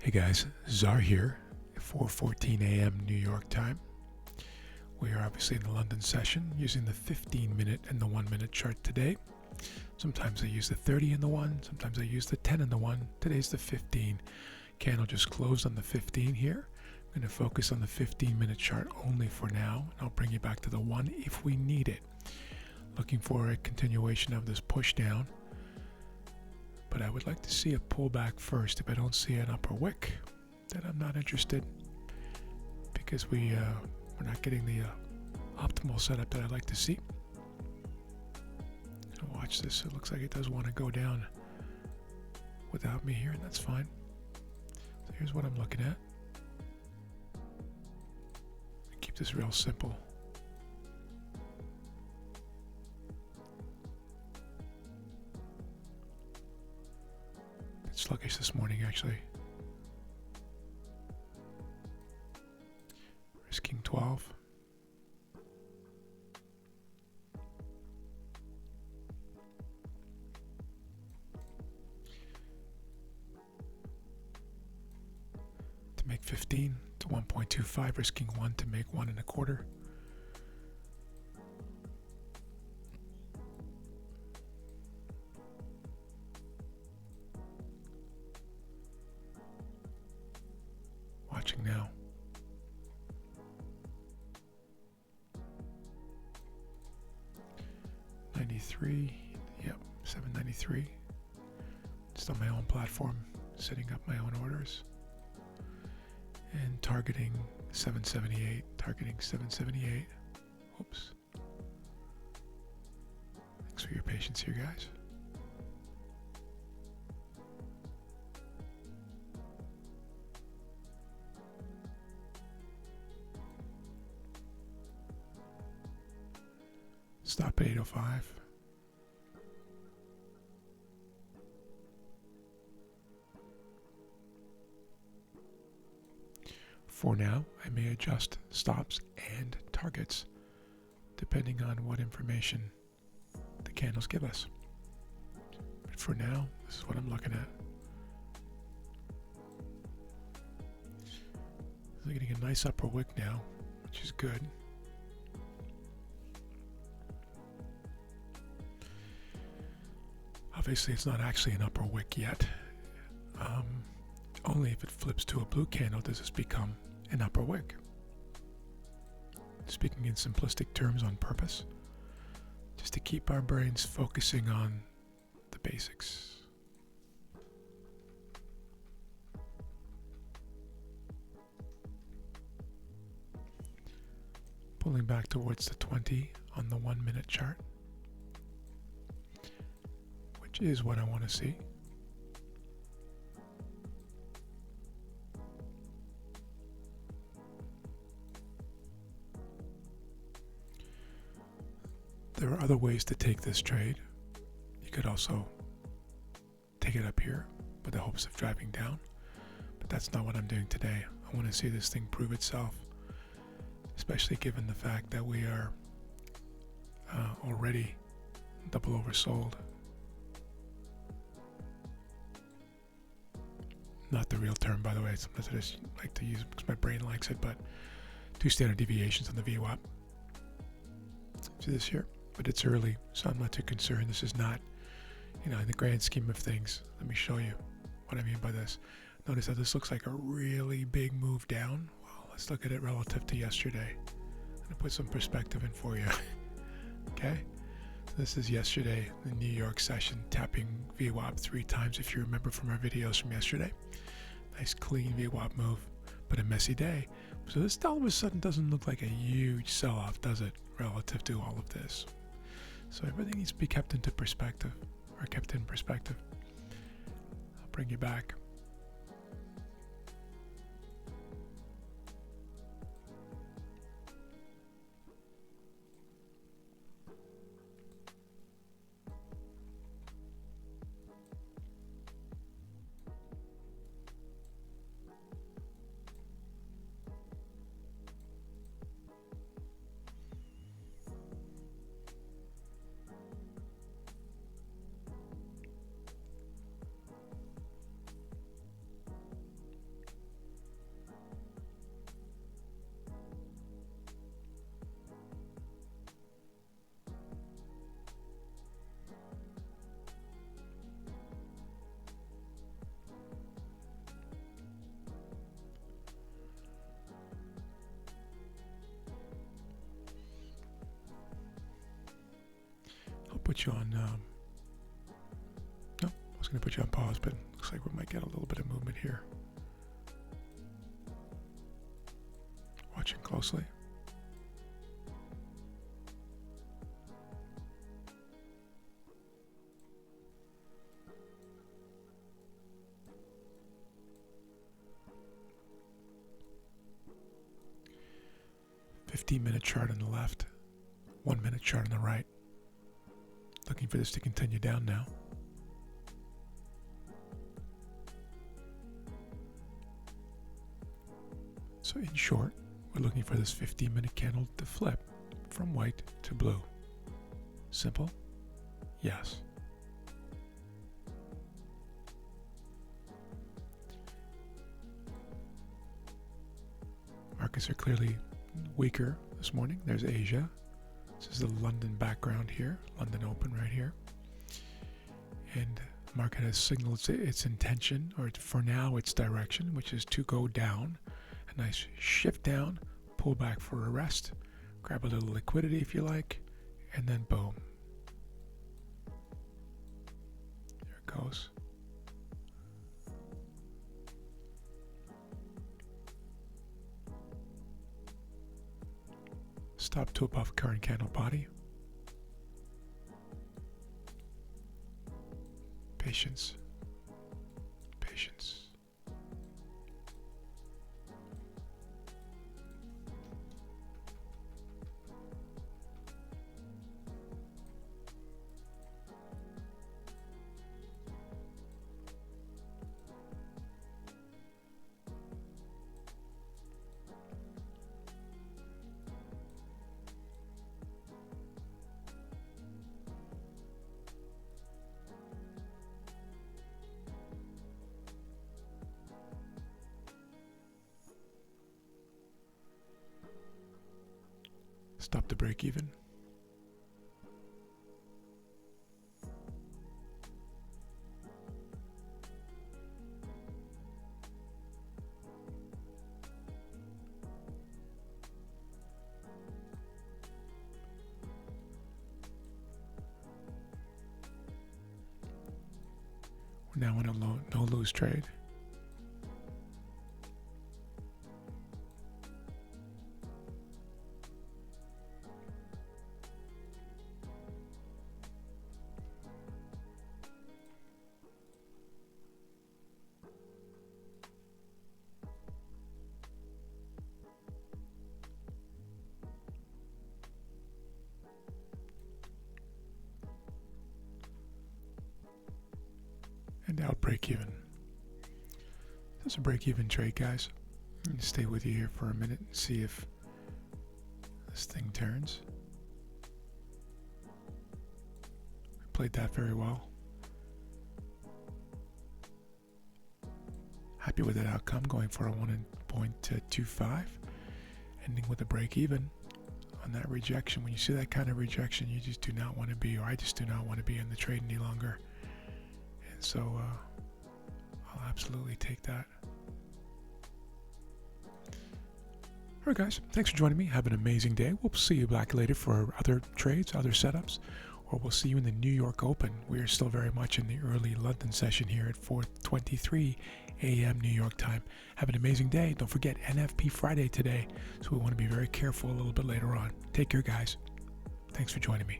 Hey guys, Czar here, 4:14 a.m. New York time. We are obviously in the London session using the 15-minute and the 1-minute chart today. Sometimes I use the 30 and the 1, sometimes I use the 10 and the 1. Today's the 15. Candle just closed on the 15 here. I'm going to focus on the 15-minute chart only for now, and I'll bring you back to the 1 if we need it. Looking for a continuation of this push down. But I would like to see a pullback first. If I don't see an upper wick, then I'm not interested, because we're not getting the optimal setup that I'd like to see. So watch this. It looks like it does want to go down without me here, and that's fine. So here's what I'm looking at. Keep this real simple. Sluggish this morning, actually. Risking 12. To make 15 to 1.25, risking 1 to make 1.25. Watching now. $93, yep, $7.93. Just on my own platform, setting up my own orders. And targeting 778, targeting 778. Oops. Thanks for your patience here, guys. Stop at 805. For now, I may adjust stops and targets depending on what information the candles give us. But for now, this is what I'm looking at. We're getting a nice upper wick now, which is good. Obviously, it's not actually an upper wick yet. Only if it flips to a blue candle does this become an upper wick. Speaking in simplistic terms on purpose, just to keep our brains focusing on the basics. Pulling back towards the 20 on the 1-minute chart, which is what I want to see. There are other ways to take this trade. You could also take it up here with the hopes of driving down, but that's not what I'm doing today. I want to see this thing prove itself, especially given the fact that we are already double oversold. Not the real term, by the way. Sometimes I just like to use it because my brain likes it, but 2 standard deviations on the VWAP. See this here? But it's early, so I'm not too concerned. This is not, in the grand scheme of things. Let me show you what I mean by this. Notice how this looks like a really big move down. Well, let's look at it relative to yesterday. I'm going to put some perspective in for you. Okay? So this is yesterday, the New York session, tapping VWAP 3 times, if you remember from our videos from yesterday. Nice clean VWAP move, but a messy day. So this all of a sudden doesn't look like a huge sell-off, does it, relative to all of this? So everything needs to be kept into perspective, or kept in perspective. I'll bring you back. put you on. No, I was going to put you on pause, but looks like we might get a little bit of movement here. Watching closely. Minute chart on the left, 1 minute chart on the right. Looking for this to continue down now. So in short, we're looking for this 15-minute candle to flip from white to blue. Simple? Yes. Markets are clearly weaker this morning. There's Asia. This is the London background here. London open right here. And the market has signaled its intention, or for now its direction, which is to go down. A nice shift down, pull back for a rest, grab a little liquidity if you like, and then boom. There it goes. Stop to above current candle body. Patience. Patience. Stop the break even. We're now in a no lose trade. And out break even. That's a break even trade, guys. I'm going to stay with you here for a minute and see if this thing turns. We played that very well. Happy with that outcome, going for a 1.25, ending with a break even on that rejection. When you see that kind of rejection, you just do not want to be, or I just do not want to be in the trade any longer. So I'll absolutely take that. All right, guys. Thanks for joining me. Have an amazing day. We'll see you back later for other trades, other setups, or we'll see you in the New York Open. We are still very much in the early London session here at 4:23 a.m. New York time. Have an amazing day. Don't forget NFP Friday today, so we want to be very careful a little bit later on. Take care, guys. Thanks for joining me.